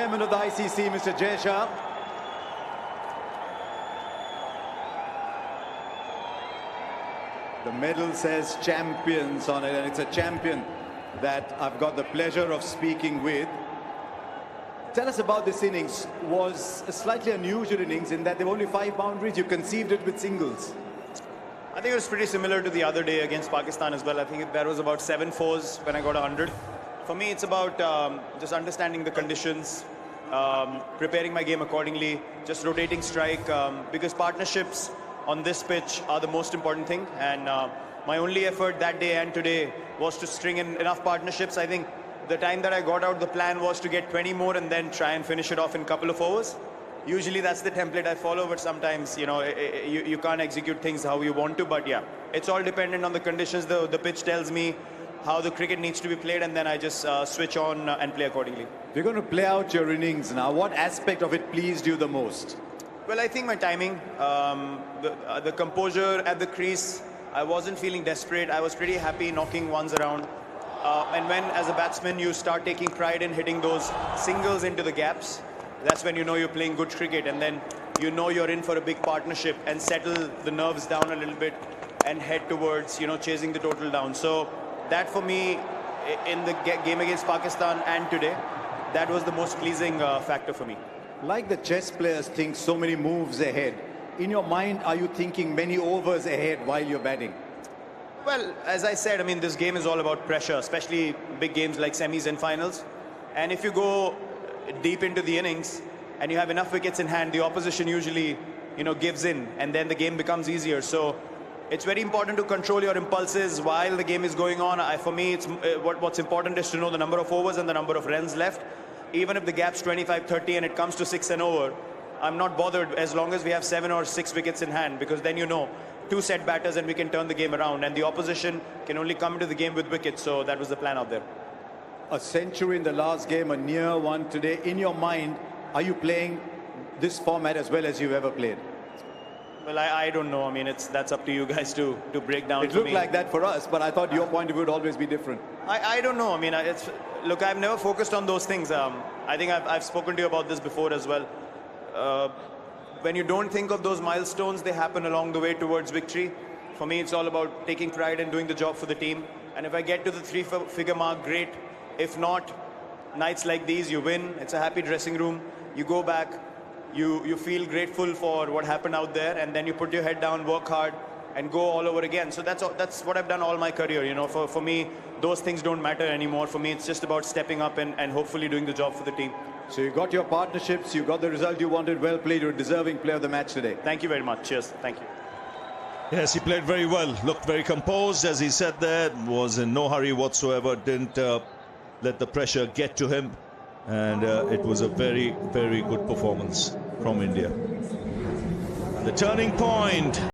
Chairman of the ICC, Mr. Jay Shah. The medal says champions on it, and it's a champion that I've got the pleasure of speaking with. Tell us about this innings. Was a slightly unusual innings in that there were only 5 boundaries. You conceived it with singles. I think it was pretty similar to the other day against Pakistan as well. I think there was about 7 fours when I got 100. For me, it's about just understanding the conditions, preparing my game accordingly, just rotating strike, because partnerships on this pitch are the most important thing. And my only effort that day and today was to string in enough partnerships. I think the time that I got out, the plan was to get 20 more and then try and finish it off in a couple of overs. Usually that's the template I follow, but sometimes, you know, you can't execute things how you want to. But yeah, it's all dependent on the conditions. The pitch tells me how the cricket needs to be played, and then I just switch on and play accordingly. We're going to play out your innings now. What aspect of it pleased you the most? Well, I think my timing, the composure at the crease. I wasn't feeling desperate. I was pretty happy knocking ones around. And when, as a batsman, you start taking pride in hitting those singles into the gaps, that's when you know you're playing good cricket, and then you know you're in for a big partnership and settle the nerves down a little bit and head towards, you know, chasing the total down. So that for me, in the game against Pakistan and today, that was the most pleasing factor for me. Like the chess players think so many moves ahead, in your mind, are you thinking many overs ahead while you're batting? Well, as I said, I mean, this game is all about pressure, especially big games like semis and finals. And if you go deep into the innings and you have enough wickets in hand, the opposition usually, you know, gives in, and then the game becomes easier. So it's very important to control your impulses while the game is going on. For me, it's what's important is to know the number of overs and the number of runs left. Even if the gap's 25-30 and it comes to 6 and over, I'm not bothered as long as we have 7 or 6 wickets in hand, because then you know 2 set batters and we can turn the game around, and the opposition can only come into the game with wickets. So that was the plan out there. A century in the last game, a near one today. In your mind, are you playing this format as well as you've ever played? Well, I don't know. I mean, that's up to you guys to break down. It looked like that for us, but I thought your point of view would always be different. I don't know. I mean, look, I've never focused on those things. I think I've spoken to you about this before as well. When you don't think of those milestones, they happen along the way towards victory. For me, it's all about taking pride and doing the job for the team. And if I get to the 3-figure mark, great. If not, nights like these, you win. It's a happy dressing room. You go back, you feel grateful for what happened out there, and then you put your head down, work hard, and go all over again. So that's what I've done all my career. You know, for me, those things don't matter anymore. For me, it's just about stepping up and hopefully doing the job for the team. So you got your partnerships, you got the result you wanted. Well played. You're a deserving player of the match today. Thank you very much. Cheers. Thank you. Yes, he played very well. Looked very composed, as he said there. Was in no hurry whatsoever. Didn't let the pressure get to him. And it was a very, very good performance from India. The turning point.